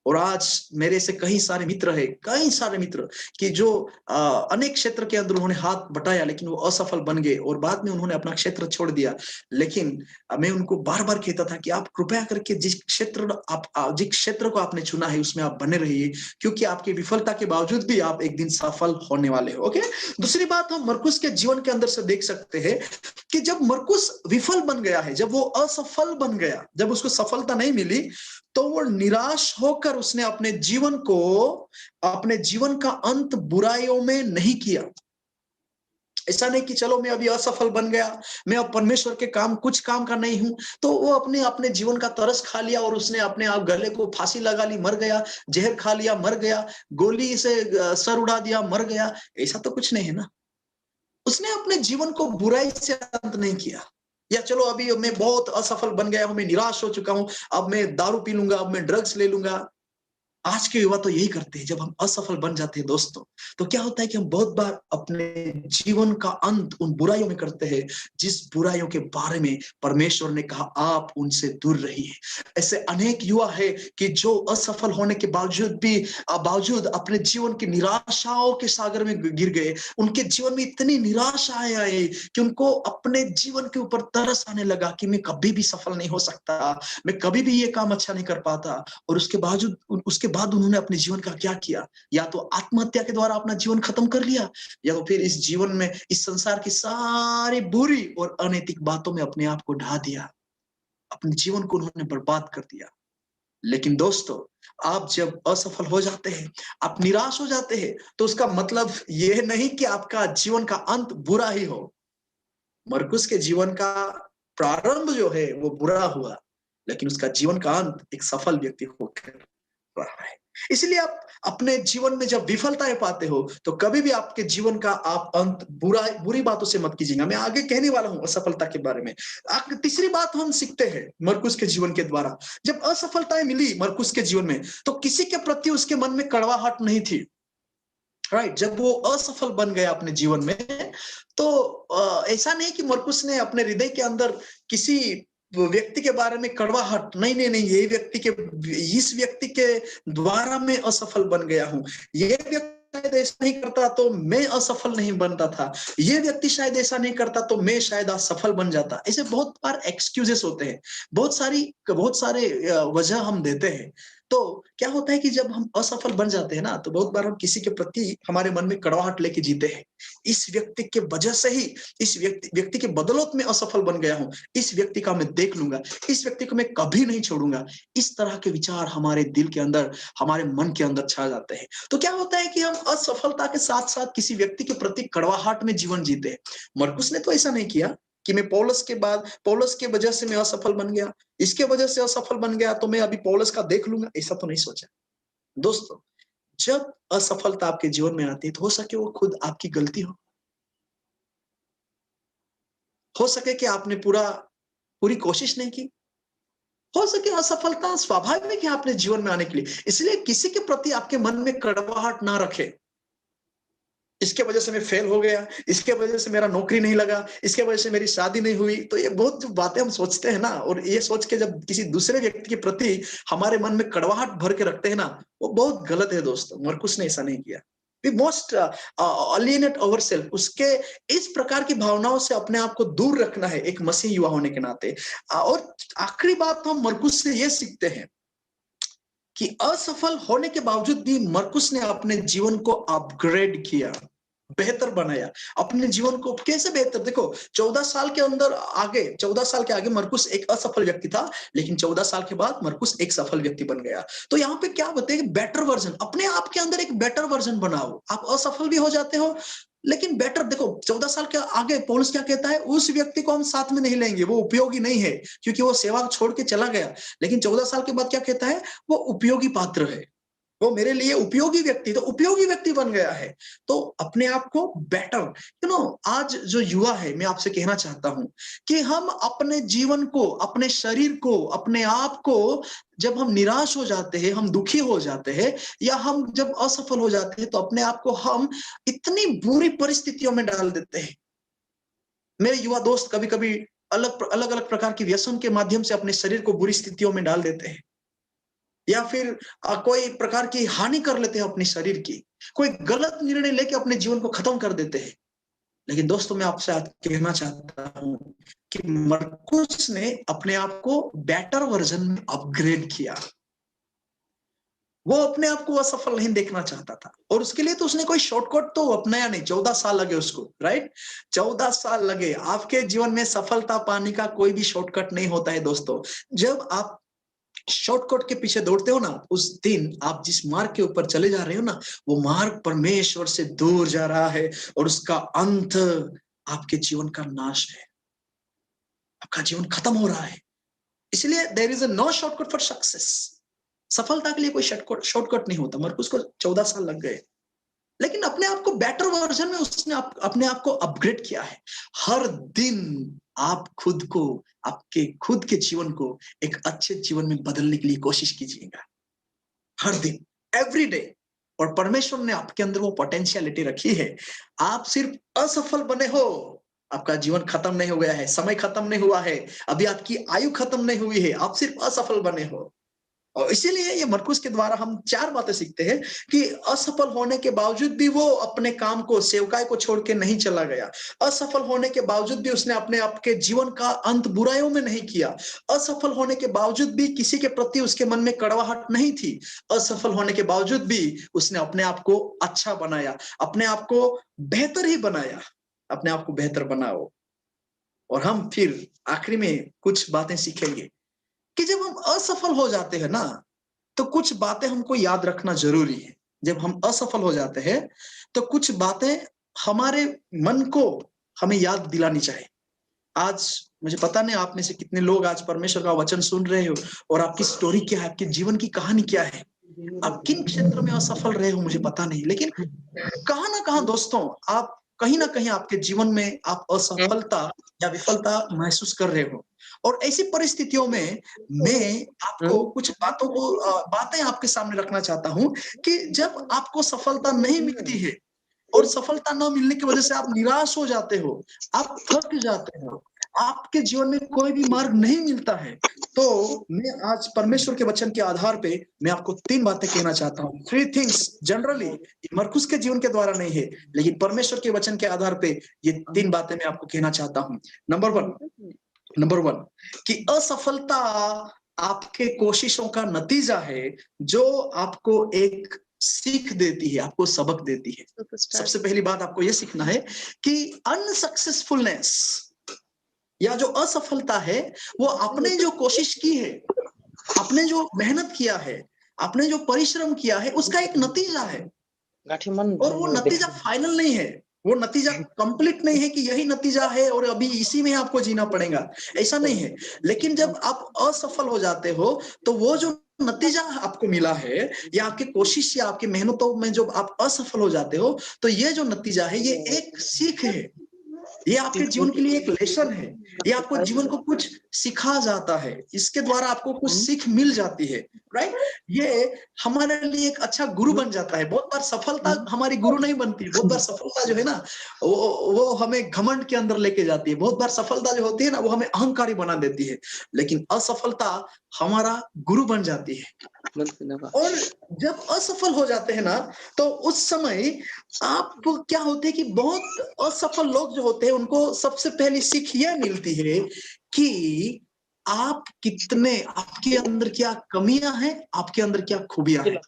और आज मेरे से कई सारे मित्र है, कई सारे मित्र कि जो अनेक क्षेत्र के अंदर उन्होंने हाथ बटाया लेकिन वो असफल बन गए और बाद में उन्होंने अपना क्षेत्र छोड़ दिया। लेकिन मैं उनको बार-बार कहता था कि आप कृपया करके जिस क्षेत्र को आपने चुना है उसमें आप बने रहिए, क्योंकि आपकी विफलता के बावजूद भी आप एक दिन सफल होने वाले हो। ओके? दूसरी बात हम मरकुस के जीवन के अंदर से देख सकते हैं कि जब मरकुस विफल बन गया है, जब वो असफल बन गया, जब उसको सफलता नहीं मिली, तो वो निराश होकर उसने अपने जीवन का अंत बुराइयों में नहीं किया। ऐसा नहीं कि चलो मैं अभी असफल बन गया, मैं अब परमेश्वर के काम, कुछ काम का नहीं हूं, तो वो अपने अपने जीवन का तरस खा लिया और उसने अपने आप गले को फांसी लगा ली, मर गया, जहर खा लिया, मर गया, गोली से सर उड़ा दिया, मर गया। ऐसा तो कुछ नहीं है ना। उसने अपने जीवन को बुराई से अंत नहीं किया, या चलो अभी मैं बहुत असफल बन गया हूं, मैं निराश हो चुका हूं, अब मैं दारू पी लूंगा, अब मैं ड्रग्स ले लूंगा। आज के युवा तो यही करते हैं। जब हम असफल बन जाते हैं दोस्तों, तो क्या होता है कि हम बहुत बार अपने जीवन का अंत उन बुराइयों में करते हैं जिस बुराइयों के बारे में परमेश्वर ने कहा आप उनसे दूर रहिए। ऐसे अनेक युवा है कि जो असफल होने के बावजूद अपने जीवन की निराशाओं के सागर में गिर गए। उनके जीवन में इतनी निराशाएं आई कि उनको अपने जीवन के ऊपर तरस आने लगा कि मैं कभी भी सफल नहीं हो सकता, मैं कभी भी ये काम अच्छा नहीं कर पाता। और उसके बाद उन्होंने अपने जीवन का क्या किया? या तो आत्महत्या के द्वारा अपना जीवन खत्म कर लिया, या तो फिर इस जीवन में, इस संसार की सारी बुरी और अनैतिक बातों में अपने आप को ढा दिया, अपने जीवन को उन्होंने बर्बाद कर दिया। लेकिन दोस्तों, आप जब असफल हो जाते हैं, आप निराश हो जाते हैं, तो उसका मतलब यह नहीं कि आपका जीवन का अंत बुरा ही हो। मरकुस के जीवन का प्रारंभ जो है वो बुरा हुआ, लेकिन उसका जीवन का अंत एक सफल व्यक्ति होकर रहा है। इसलिए आप अपने जीवन में जब विफलताएं पाते हो तो कभी भी आपके जीवन का आप अंत बुरी बातों से मत कीजिएगा। मैं आगे कहने वाला हूं असफलता के बारे में। तीसरी बात हम सीखते हैं मरकुस के जीवन के द्वारा, जब असफलताएं मिली मरकुस के जीवन में तो किसी के प्रति उसके मन में कड़वाहट नहीं थी, राइट? जब वो असफल बन गया अपने जीवन में, तो ऐसा नहीं कि मरकुस ने अपने हृदय के अंदर किसी व्यक्ति के बारे में कड़वाहट, नहीं नहीं नहीं, इस व्यक्ति के द्वारा मैं असफल बन गया हूं, ये व्यक्ति शायद ऐसा नहीं करता तो मैं असफल नहीं बनता था, ये व्यक्ति शायद ऐसा नहीं करता तो मैं शायद असफल बन जाता। ऐसे बहुत बार एक्सक्यूजेस होते हैं, बहुत सारे वजह हम देते हैं। तो क्या होता है कि जब हम असफल बन जाते हैं ना, तो बहुत बार हम किसी के प्रति हमारे मन में कड़वाहट लेके जीते हैं। इस व्यक्ति के वजह से ही, इस व्यक्ति के बदौलत में असफल बन गया हूं, इस व्यक्ति का मैं देख लूंगा, इस व्यक्ति को मैं कभी नहीं छोड़ूंगा। इस तरह के विचार हमारे दिल के अंदर, हमारे मन के अंदर छा जाते हैं। तो क्या होता है कि हम असफलता के साथ साथ किसी व्यक्ति के प्रति कड़वाहट में जीवन जीते हैं। मरकुस ने तो ऐसा नहीं किया कि मैं पौलुस के वजह से मैं असफल बन गया, इसके वजह से असफल बन गया तो मैं अभी पौलुस का देख लूंगा, ऐसा तो नहीं सोचा। दोस्तों, जब असफलता आपके जीवन में आती है तो हो सके वो खुद आपकी गलती हो सके कि आपने पूरी कोशिश नहीं की, हो सके असफलता स्वाभाविक है आपने जीवन में आने के लिए। इसलिए किसी के प्रति आपके मन में कड़वाहट ना रखें। इसके वजह से मैं फेल हो गया, इसके वजह से मेरा नौकरी नहीं लगा, इसके वजह से मेरी शादी नहीं हुई। तो ये बहुत जो बातें हम सोचते हैं ना, और ये सोच के जब किसी दूसरे व्यक्ति के प्रति हमारे मन में कड़वाहट भर के रखते हैं ना, वो बहुत गलत है दोस्तों। मरकुस ने ऐसा नहीं किया। We must alienate ourselves. उसके इस प्रकार की भावनाओं से अपने आप को दूर रखना है एक मसीह युवा होने के नाते। और आखिरी बात हम मरकुस से ये सीखते हैं कि असफल होने के बावजूद भी मरकुस ने अपने जीवन को अपग्रेड किया, बेहतर बनाया। अपने जीवन को कैसे बेहतर? देखो, 14 साल के आगे मरकुस एक असफल व्यक्ति था, लेकिन 14 साल के बाद मरकुस एक सफल व्यक्ति बन गया। तो यहाँ पे क्या बताइए, बेटर वर्जन, अपने आप के अंदर एक बेटर वर्जन बनाओ। आप असफल भी हो जाते हो, लेकिन बेटर। देखो, 14 साल के आगे पौलुस क्या कहता है, उस व्यक्ति को हम साथ में नहीं लेंगे, वो उपयोगी नहीं है, क्योंकि वो सेवा छोड़ के चला गया। लेकिन 14 साल के बाद क्या कहता है, वो उपयोगी पात्र है, वो मेरे लिए उपयोगी व्यक्ति, तो उपयोगी व्यक्ति बन गया है। तो अपने आप को बेटर, आज जो युवा है, मैं आपसे कहना चाहता हूं कि हम अपने जीवन को, अपने शरीर को, अपने आप को, जब हम निराश हो जाते हैं, हम दुखी हो जाते हैं, या हम जब असफल हो जाते हैं, तो अपने आप को हम इतनी बुरी परिस्थितियों में डाल देते हैं। मेरे युवा दोस्त कभी कभी अलग अलग प्रकार की व्यसन के माध्यम से अपने शरीर को बुरी स्थितियों में डाल देते हैं, या फिर कोई प्रकार की हानि कर लेते हैं अपने शरीर की, कोई गलत निर्णय लेके अपने जीवन को खत्म कर देते हैं। लेकिन दोस्तों, मैं आपसे आज कहना चाहता हूं कि मरकुस ने अपने आप को बेटर वर्जन में अपग्रेड किया। वो अपने आप को असफल नहीं देखना चाहता था, और उसके लिए तो उसने कोई शॉर्टकट तो अपनाया नहीं। 14 साल लगे उसको, राइट? 14 साल लगे। आपके जीवन में सफलता पाने का कोई भी शॉर्टकट नहीं होता है दोस्तों। जब आप शॉर्टकट के पीछे दौड़ते हो ना, उस दिन आप जिस मार्ग के ऊपर चले जा रहे हो ना, वो मार्ग परमेश्वर से दूर जा रहा है, और उसका अंत आपके जीवन का नाश है, आपका जीवन खत्म हो रहा है। इसलिए there is a no shortcut for success. सफलता के लिए कोई शॉर्टकट नहीं होता। मरकुस को 14 साल लग गए, लेकिन अपने आप को बेटर वर्जन में उसने अपने आप को अपग्रेड किया है। हर दिन आप खुद को, आपके खुद के जीवन को एक अच्छे जीवन में बदलने के लिए कोशिश कीजिएगा, हर दिन, एवरी डे। और परमेश्वर ने आपके अंदर वो पोटेंशियलिटी रखी है। आप सिर्फ असफल बने हो, आपका जीवन खत्म नहीं हो गया है, समय खत्म नहीं हुआ है, अभी आपकी आयु खत्म नहीं हुई है, आप सिर्फ असफल बने हो। और इसीलिए ये मरकुस के द्वारा हम 4 बातें सीखते हैं कि असफल होने के बावजूद भी वो अपने काम को, सेवकाई को छोड़ के नहीं चला गया। असफल होने के बावजूद भी उसने अपने आप के जीवन का अंत बुराइयों में नहीं किया। असफल होने के बावजूद भी किसी के प्रति उसके मन में कड़वाहट नहीं थी। असफल होने के बावजूद भी उसने अपने आप को अच्छा बनाया, अपने आप को बेहतर ही बनाया। अपने आप को बेहतर बनाओ। और हम फिर आखिरी में कुछ बातें सीखेंगे कि जब हम असफल हो जाते हैं ना, तो कुछ बातें हमको याद रखना जरूरी है। जब हम असफल हो जाते हैं, तो कुछ बातें हमारे मन को हमें याद दिलानी चाहिए। आज मुझे पता नहीं आप में से कितने लोग आज परमेश्वर का वचन सुन रहे हो, और आपकी स्टोरी क्या है, आपके जीवन की कहानी क्या है, आप किन क्षेत्र में असफल रहे हो मुझे पता नहीं, लेकिन कहाँ ना कहाँ दोस्तों, आप कहीं ना कहीं आपके जीवन में आप असफलता या विफलता महसूस कर रहे हो। और ऐसी परिस्थितियों में मैं आपको कुछ बातें आपके सामने रखना चाहता हूं कि जब आपको सफलता नहीं मिलती है, और सफलता न मिलने की वजह से आप निराश हो जाते हो, आप थक जाते हो, आपके जीवन में कोई भी मार्ग नहीं मिलता है, तो मैं आज परमेश्वर के वचन के आधार पे मैं आपको 3 बातें कहना चाहता हूँ। 3 थिंग्स जनरली, मरकुस के जीवन के द्वारा नहीं है, लेकिन परमेश्वर के वचन के आधार पे ये 3 बातें मैं आपको कहना चाहता हूँ। नंबर 1 कि असफलता आपके कोशिशों का नतीजा है, जो आपको एक सीख देती है, आपको सबक देती है। सबसे पहली बात आपको यह सीखना है कि अनसक्सेसफुलनेस या जो असफलता है, वो आपने जो कोशिश की है, आपने जो मेहनत किया है, आपने जो परिश्रम किया है, उसका एक नतीजा है। और वो नतीजा फाइनल नहीं है, वो नतीजा कंप्लीट नहीं है कि यही नतीजा है और अभी इसी में आपको जीना पड़ेगा, ऐसा नहीं है। लेकिन जब आप असफल हो जाते हो, तो वो जो नतीजा आपको मिला है, या आपकी कोशिश या आपकी मेहनतों में जब आप असफल हो जाते हो, तो ये जो नतीजा है, ये एक सीख है, ये आपके जीवन के लिए एक लेसन है, ये आपको जीवन को कुछ सिखा जाता है, इसके द्वारा आपको कुछ सीख मिल जाती है, राइट। ये हमारे लिए एक अच्छा गुरु बन जाता है। बहुत बार सफलता हमारी गुरु नहीं बनती, बहुत बार सफलता जो है ना, वो हमें घमंड के अंदर लेके जाती है। बहुत बार सफलता जो होती है ना, वो हमें अहंकारी बना देती है, लेकिन असफलता हमारा गुरु बन जाती है। और जब असफल हो जाते हैं ना, तो उस समय आप क्या होते हैं कि बहुत असफल लोग जो होते हैं, उनको सबसे पहली सीख यह मिलती है कि आप कितने, आपके अंदर क्या कमियां हैं, आपके अंदर क्या खूबियां हैं।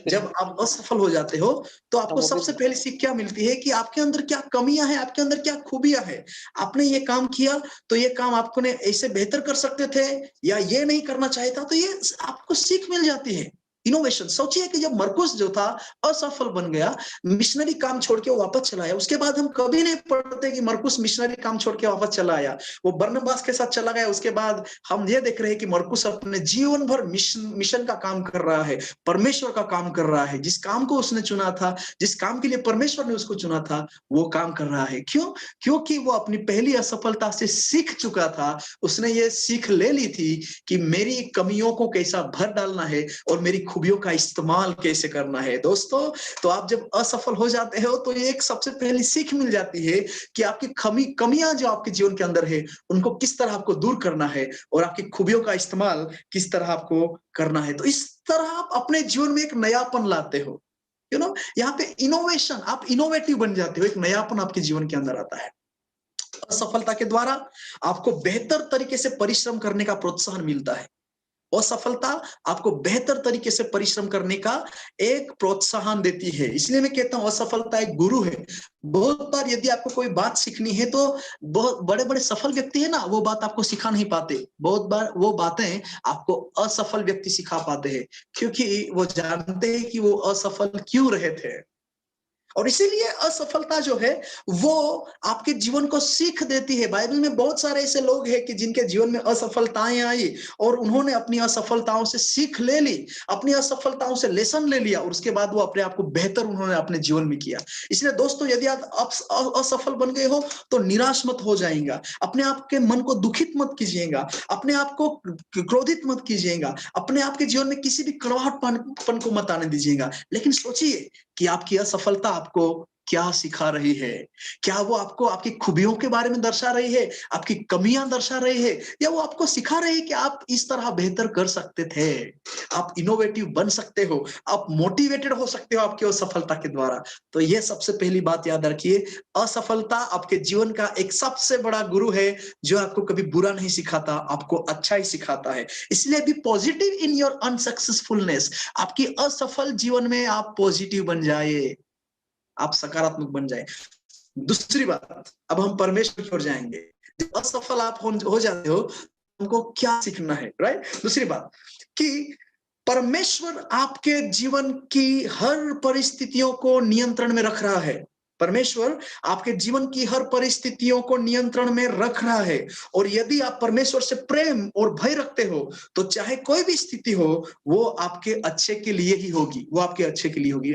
जब आप असफल हो जाते हो, तो आपको सबसे पहली सीख क्या मिलती है कि आपके अंदर क्या कमियां हैं, आपके अंदर क्या खूबियां हैं। आपने ये काम किया, तो ये काम आपको ने ऐसे बेहतर कर सकते थे, या ये नहीं करना चाहिए था, तो ये आपको सीख मिल जाती है। इनोवेशन, सोचिए कि जब मरकुस जो था असफल बन गया, मिशनरी काम छोड़ के वापस चला आया, उसके बाद हम कभी नहीं पढ़ते कि मरकुस मिशनरी काम छोड़ के वापस चला आया, वो बरनबास के साथ चला गया। उसके बाद हम ये देख रहे हैं कि मरकुस अपने जीवन भर मिशन का काम कर रहा है, परमेश्वर का काम कर रहा है। जिस काम को उसने चुना था, जिस काम के लिए परमेश्वर ने उसको चुना था, वो काम कर रहा है। क्यों? क्योंकि वो अपनी पहली असफलता से सीख चुका था। उसने ये सीख ले ली थी कि मेरी कमियों को कैसा भर डालना है और मेरी खूबियों का इस्तेमाल कैसे करना है। दोस्तों, तो आप जब असफल हो जाते हो, तो ये एक सबसे पहली सीख मिल जाती है कि आपकी कमियां जो आपके जीवन के अंदर है, उनको किस तरह आपको दूर करना है और आपकी खूबियों का इस्तेमाल किस तरह आपको करना है। तो इस तरह आप अपने जीवन में एक नयापन लाते हो। यहाँ पे इनोवेशन, आप इनोवेटिव बन जाते हो, एक नयापन आपके जीवन के अंदर आता है। असफलता के द्वारा आपको बेहतर तरीके से परिश्रम करने का प्रोत्साहन मिलता है। असफलता आपको बेहतर तरीके से परिश्रम करने का एक प्रोत्साहन देती है। इसलिए मैं कहता हूं असफलता एक गुरु है। बहुत बार यदि आपको कोई बात सीखनी है, तो बहुत बड़े बड़े सफल व्यक्ति है ना, वो बात आपको सिखा नहीं पाते। बहुत बार वो बातें आपको असफल व्यक्ति सिखा पाते हैं, क्योंकि वो जानते हैं कि वो असफल क्यों रहे थे। और इसीलिए असफलता जो है, वो आपके जीवन को सीख देती है। बाइबल में बहुत सारे ऐसे लोग हैं कि जिनके जीवन में असफलताएं आई और उन्होंने अपनी असफलताओं से सीख ले ली, अपनी असफलताओं से लेसन ले लिया, और उसके बाद वो अपने आप को बेहतर उन्होंने अपने जीवन में किया। इसलिए दोस्तों, यदि आप असफल बन गए हो, तो निराश मत हो जाएगा, अपने आप के मन को दुखित मत कीजिएगा, अपने आप को क्रोधित मत कीजिएगा, अपने आप के जीवन में किसी भी कड़वाहटपन को मत आने दीजिएगा। लेकिन सोचिए कि आपकी असफलता आपको क्या सिखा रही है। क्या वो आपको आपकी खूबियों के बारे में दर्शा रही है, आपकी कमियां दर्शा रही है, या वो आपको सिखा रही है कि आप इस तरह बेहतर कर सकते थे, आप इनोवेटिव बन सकते हो, आप मोटिवेटेड हो सकते हो आपकी असफलता के द्वारा। तो ये सबसे पहली बात याद रखिए, असफलता आपके जीवन का एक सबसे बड़ा गुरु है, जो आपको कभी बुरा नहीं सिखाता, आपको अच्छा ही सिखाता है। इसलिए बी पॉजिटिव इन योर अनसक्सेसफुलनेस। आपकी असफल जीवन में आप पॉजिटिव बन जाए, आप सकारात्मक बन जाए। दूसरी बात, अब हम परमेश्वर की ओर जाएंगे। जब असफल आप हो जाते हो, हमको क्या सीखना है, राइट। दूसरी बात कि परमेश्वर आपके जीवन की हर परिस्थितियों को नियंत्रण में रख रहा है। परमेश्वर आपके जीवन की हर परिस्थितियों को नियंत्रण में रख रहा है। और यदि आप परमेश्वर से प्रेम और भय रखते हो, तो चाहे कोई भी स्थिति हो, वो आपके अच्छे के लिए ही होगी, वो आपके अच्छे के लिए होगी।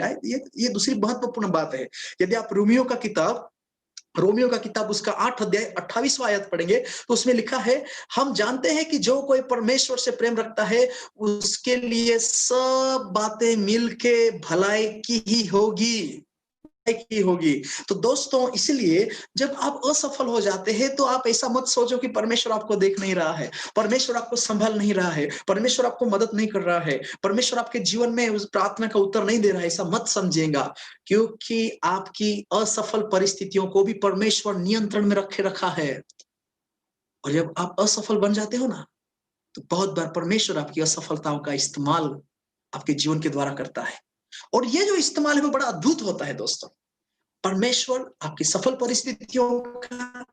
ये दूसरी महत्वपूर्ण बात है। यदि आप रोमियो का किताब उसका 8 अध्याय 28वां आयत पढ़ेंगे, तो उसमें लिखा है, हम जानते हैं कि जो कोई परमेश्वर से प्रेम रखता है, उसके लिए सब बातें मिलके भलाई की ही होगी। की होगी। तो दोस्तों, इसलिए जब आप असफल हो जाते हैं तो आप ऐसा मत सोचो कि परमेश्वर आपको देख नहीं रहा है, परमेश्वर आपको संभाल नहीं रहा है, परमेश्वर आपको मदद नहीं कर रहा है, परमेश्वर आपके जीवन में उस प्रार्थना का उत्तर नहीं दे रहा है, ऐसा मत समझिएगा। क्योंकि आपकी असफल परिस्थितियों को भी परमेश्वर नियंत्रण में रखे रखा है। और जब आप असफल बन जाते हो ना, तो बहुत बार परमेश्वर आपकी असफलताओं का इस्तेमाल आपके जीवन के द्वारा करता है। और ये जो इस्तेमाल है वो बड़ा अद्भुत होता है दोस्तों। परमेश्वर आपकी सफल परिस्थितियों का,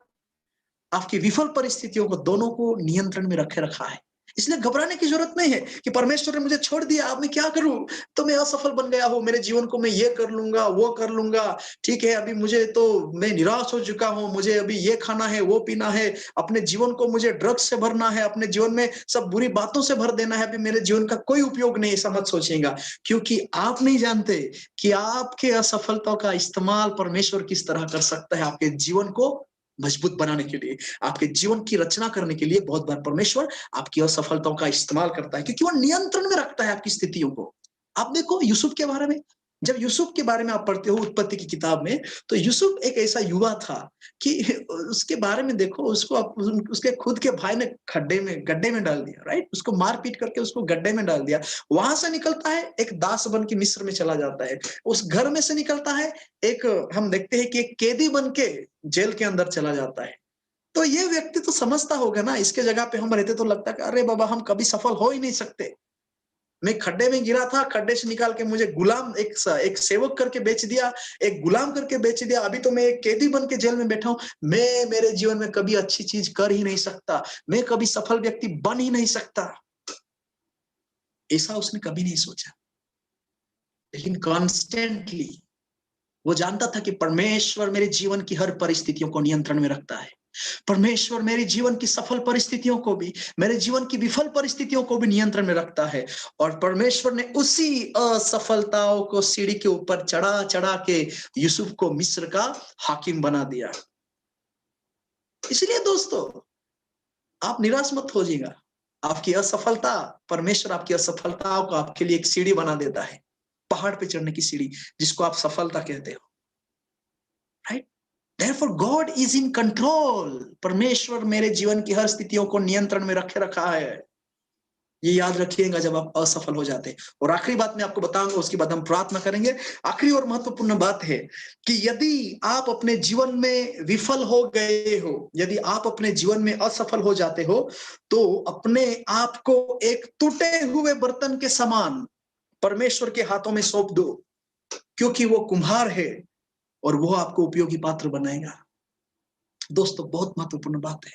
आपकी विफल परिस्थितियों को, दोनों को नियंत्रण में रखे रखा है। इसलिए घबराने की जरूरत नहीं है कि परमेश्वर ने मुझे छोड़ दिया, अब मैं क्या करूं? तो मैं असफल बन गया हूं, मेरे जीवन को मैं ये कर लूंगा, वो कर लूंगा, ठीक है, अभी मुझे तो मैं निराश हो चुका हूं, मुझे अभी ये खाना है, वो पीना है, अपने जीवन को मुझे ड्रग्स से भरना है, अपने जीवन में सब बुरी बातों से भर देना है, अभी मेरे जीवन का कोई उपयोग नहीं, ऐसा मत सोचिएगा। क्योंकि आप नहीं जानते कि आपके असफलता का इस्तेमाल परमेश्वर किस तरह कर सकता है आपके जीवन को मजबूत बनाने के लिए, आपके जीवन की रचना करने के लिए। बहुत बार परमेश्वर आपकी असफलताओं का इस्तेमाल करता है क्योंकि वो नियंत्रण में रखता है आपकी स्थितियों को। आप देखो यूसुफ के बारे में, जब यूसुफ के बारे में आप पढ़ते हो उत्पत्ति की किताब में, तो यूसुफ एक ऐसा युवा था कि उसके बारे में देखो, उसको उसके खुद के भाई ने गड्ढे में डाल दिया, राइट? उसको मार पीट करके उसको गड्ढे में डाल दिया। वहां से निकलता है, एक दास बन के मिस्र में चला जाता है। उस घर में से निकलता है, एक हम देखते हैं कि एक कैदी बन के जेल के अंदर चला जाता है। तो ये व्यक्ति तो समझता होगा ना, इसके जगह पे हम रहते तो लगता कि अरे बाबा, हम कभी सफल हो ही नहीं सकते। मैं खड्डे में गिरा था, खड्डे से निकाल के मुझे गुलाम, एक सेवक करके बेच दिया, एक गुलाम करके बेच दिया, अभी तो मैं एक कैदी बन के जेल में बैठा हूं। मैं मेरे जीवन में कभी अच्छी चीज कर ही नहीं सकता, मैं कभी सफल व्यक्ति बन ही नहीं सकता, ऐसा उसने कभी नहीं सोचा। लेकिन कॉन्स्टेंटली वो जानता था कि परमेश्वर मेरे जीवन की हर परिस्थितियों को नियंत्रण में रखता है। परमेश्वर मेरे जीवन की सफल परिस्थितियों को भी, मेरे जीवन की विफल परिस्थितियों को भी नियंत्रण में रखता है। और परमेश्वर ने उसी असफलताओं को सीढ़ी के ऊपर चढ़ा चढ़ा के यूसुफ को मिस्र का हाकिम बना दिया। इसलिए दोस्तों, आप निराश मत होइएगा। आपकी असफलता, परमेश्वर आपकी असफलताओं को आपके लिए एक सीढ़ी बना देता है, पहाड़ पे चढ़ने की सीढ़ी, जिसको आप सफलता कहते हो, right? Therefore God is in control। परमेश्वर मेरे जीवन की हर स्थितियों को नियंत्रण में रखे रखा है। ये याद रखिएगा जब आप असफल हो जाते हैं। और आखिरी बात मैं आपको बताऊंगा, उसके बाद हम प्रार्थना करेंगे। आखिरी और महत्वपूर्ण बात है कि यदि आप अपने जीवन में विफल हो गए हो, यदि आप अपने जीवन में असफल हो जाते हो, तो अपने आप को एक टूटे हुए बर्तन के समान परमेश्वर के हाथों में सौंप दो, क्योंकि वो कुम्हार है और वो आपको उपयोगी पात्र बनाएगा। दोस्तों, बहुत महत्वपूर्ण बात है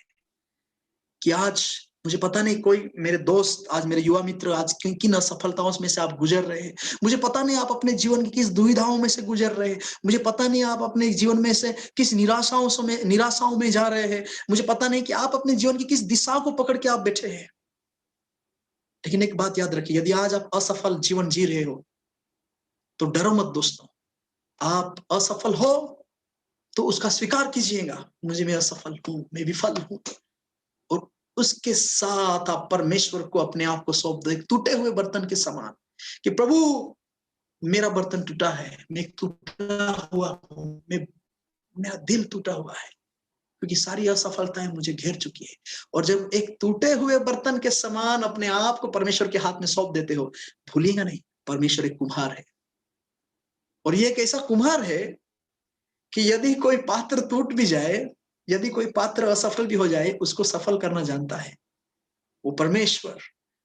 कि आज मुझे पता नहीं, कोई मेरे दोस्त, आज मेरे युवा मित्र, आज किन असफलताओं में से आप गुजर रहे हैं। मुझे पता नहीं आप अपने जीवन की किस दुविधाओं में से गुजर रहे हैं। मुझे पता नहीं आप अपने जीवन में से किस निराशाओं में जा रहे हैं। मुझे पता नहीं कि आप अपने जीवन की किस दिशा को पकड़ के आप बैठे हैं। लेकिन एक बात याद रखिए, यदि आज आप असफल जीवन जी रहे हो तो डरो मत दोस्तों। आप असफल हो तो उसका स्वीकार कीजिएगा, मुझे, मैं असफल हूं, मैं विफल हूं। और उसके साथ आप परमेश्वर को अपने आप को सौंप दो, एक टूटे हुए बर्तन के समान, कि प्रभु, मेरा बर्तन टूटा है, मैं टूटा हुआ हूं, मेरा दिल टूटा हुआ है, क्योंकि सारी असफलताएं मुझे घेर चुकी है। और जब एक टूटे हुए बर्तन के समान अपने आप को परमेश्वर के हाथ में सौंप देते हो, भूलिएगा नहीं, परमेश्वर एक कुम्हार है। और ये एक ऐसा कुम्हार है कि यदि कोई पात्र टूट भी जाए, यदि कोई पात्र असफल भी हो जाए, उसको सफल करना जानता है वो परमेश्वर।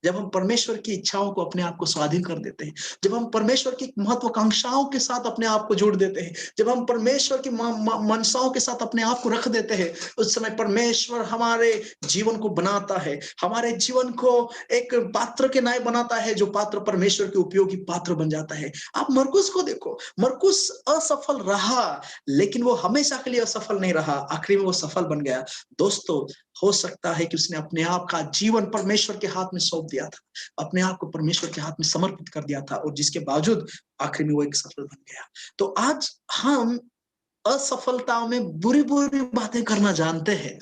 जब हम परमेश्वर की इच्छाओं को अपने आप को स्वाधीन कर देते हैं, जब हम परमेश्वर की महत्वाकांक्षाओं के साथ अपने आप को जोड़ देते हैं, जब हम परमेश्वर की मनसाओं के साथ अपने आप को रख देते हैं, उस समय परमेश्वर हमारे जीवन को बनाता है, हमारे जीवन को एक पात्र के नाय बनाता है, जो पात्र परमेश्वर के उपयोगी पात्र बन जाता है। आप मरकुस को देखो, मरकुस असफल रहा, लेकिन वो हमेशा के लिए असफल नहीं रहा, आखिरी में वो सफल बन गया। दोस्तों, हो सकता है कि उसने अपने आप का जीवन परमेश्वर के हाथ में सौंप दिया था, अपने आप को परमेश्वर के हाथ में समर्पित कर दिया था, और जिसके बावजूद आखिर में वो एक सफल बन गया। तो आज हम असफलताओं में बुरी बुरी बातें करना जानते हैं।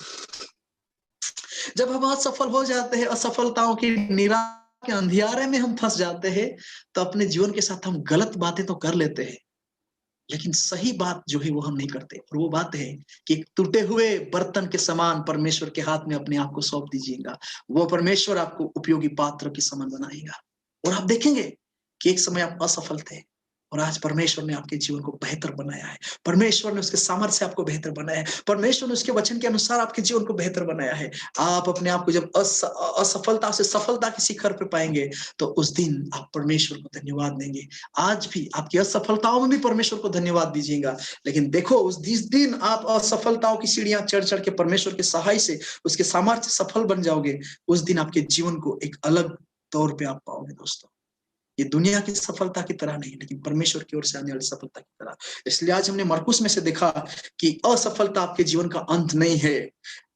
जब हम असफल हो जाते हैं, असफलताओं की निराशा के अंधियारे में हम फंस जाते हैं, तो अपने जीवन के साथ हम गलत बातें तो कर लेते हैं, लेकिन सही बात जो है वो हम नहीं करते, और वो बात है कि एक टूटे हुए बर्तन के समान परमेश्वर के हाथ में अपने आप को सौंप दीजिएगा। वो परमेश्वर आपको उपयोगी पात्र के समान बनाएगा, और आप देखेंगे कि एक समय आप असफल थे और आज परमेश्वर ने आपके जीवन को बेहतर बनाया है। परमेश्वर ने उसके सामर्थ्य से आपको बेहतर बनाया है। परमेश्वर ने उसके वचन के अनुसार आपके जीवन को बेहतर बनाया है। आप अपने आप को जब असफलता से सफलता के शिखर पे पाएंगे, तो उस दिन आप परमेश्वर को धन्यवाद देंगे। आज भी आपकी असफलताओं में भी परमेश्वर को धन्यवाद दीजिएगा, लेकिन देखो उस जिस दिन आप असफलताओं की सीढ़ियां चढ़ चढ़ के परमेश्वर के सहाय से, उसके सामर्थ्य से सफल बन जाओगे, उस दिन आपके जीवन को एक अलग तौर पे आप पाओगे दोस्तों। ये दुनिया की सफलता की तरह नहीं, लेकिन परमेश्वर की ओर से आने वाली सफलता की तरह। इसलिए आज हमने मरकुस में से देखा कि असफलता आपके जीवन का अंत नहीं है।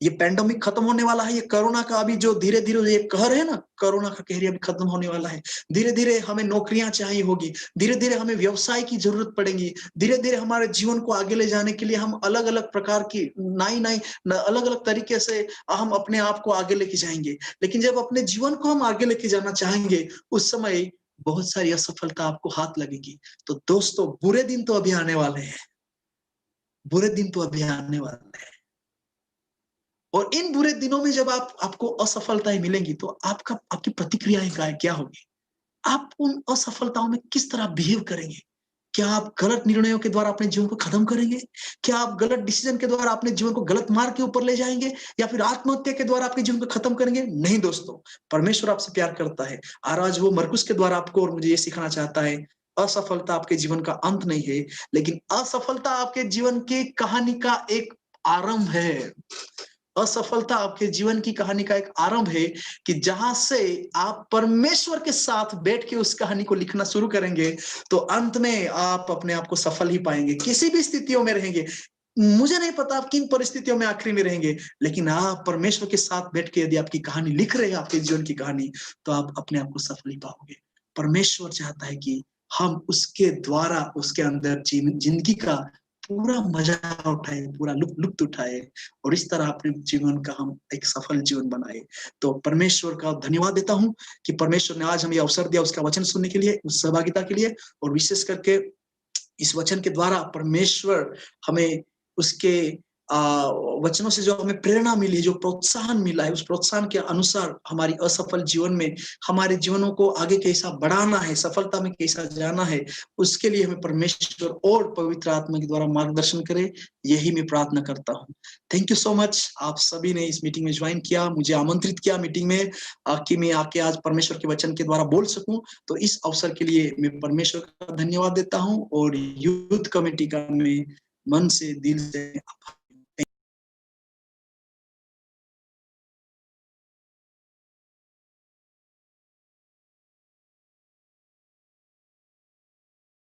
ये पैंडेमिक खत्म होने वाला है, ये कोरोना का अभी जो धीरे धीरे ये कहर है ना, कोरोना का कहर अभी खत्म होने वाला है। धीरे धीरे हमें नौकरियां चाहिए होगी, धीरे धीरे हमें व्यवसाय की जरूरत पड़ेगी, धीरे धीरे हमारे जीवन को आगे ले जाने के लिए हम अलग अलग प्रकार की नई नई अलग अलग तरीके से हम अपने आप को आगे लेके जाएंगे। लेकिन जब अपने जीवन को हम आगे लेके जाना चाहेंगे, उस समय बहुत सारी असफलता आपको हाथ लगेगी। तो दोस्तों, बुरे दिन तो अभी आने वाले हैं, बुरे दिन तो अभी आने वाले हैं, और इन बुरे दिनों में जब आपको असफलताएं मिलेंगी, तो आपकी प्रतिक्रियाएं क्या होगी? आप उन असफलताओं में किस तरह बिहेव करेंगे? क्या आप गलत निर्णयों के द्वारा अपने जीवन को खत्म करेंगे? क्या आप गलत डिसीजन के द्वारा अपने जीवन को गलत मार्ग के ऊपर ले जाएंगे, या फिर आत्महत्या के द्वारा आपके जीवन को खत्म करेंगे? नहीं दोस्तों, परमेश्वर आपसे प्यार करता है, और आज वो मरकुस के द्वारा आपको और मुझे ये सिखाना चाहता है, असफलता आपके जीवन का अंत नहीं है, लेकिन असफलता आपके जीवन की कहानी का एक आरंभ है। असफलता आपके जीवन की कहानी का एक आरंभ है, कि जहां से आप परमेश्वर के साथ बैठ के उस कहानी को लिखना शुरू करेंगे, तो अंत में आप अपने आप को सफल ही पाएंगे। किसी भी स्थितियों में रहेंगे, मुझे नहीं पता आप किन परिस्थितियों में आखिरी में रहेंगे, लेकिन आप परमेश्वर के साथ बैठ के यदि आपकी कहानी लिख रहे हैं, आपके जीवन की कहानी, तो आप अपने आप को सफल ही पाओगे। परमेश्वर चाहता है कि हम उसके द्वारा उसके अंदर जिंदगी का पूरा मजा उठाए, पूरा लुत्फ उठाए, और इस तरह अपने जीवन का हम एक सफल जीवन बनाए। तो परमेश्वर का धन्यवाद देता हूं कि परमेश्वर ने आज हमें अवसर दिया उसका वचन सुनने के लिए, उस सहभागिता के लिए, और विशेष करके इस वचन के द्वारा परमेश्वर हमें उसके वचनों से जो हमें प्रेरणा मिली, जो प्रोत्साहन मिला है, उस प्रोत्साहन के अनुसार हमारी असफल जीवन में हमारे जीवनों को आगे कैसा बढ़ाना है, सफलता में कैसा जाना है, उसके लिए हमें परमेश्वर और पवित्र आत्मा के द्वारा मार्गदर्शन करे, यही मैं प्रार्थना करता हूँ। थैंक यू सो मच, आप सभी ने इस मीटिंग में ज्वाइन किया, मुझे आमंत्रित किया मीटिंग में कि मैं आके आज परमेश्वर के वचन के द्वारा बोल सकूं। तो इस अवसर के लिए मैं परमेश्वर का धन्यवाद देता हूं, और यूथ कमेटी का मैं मन से दिल से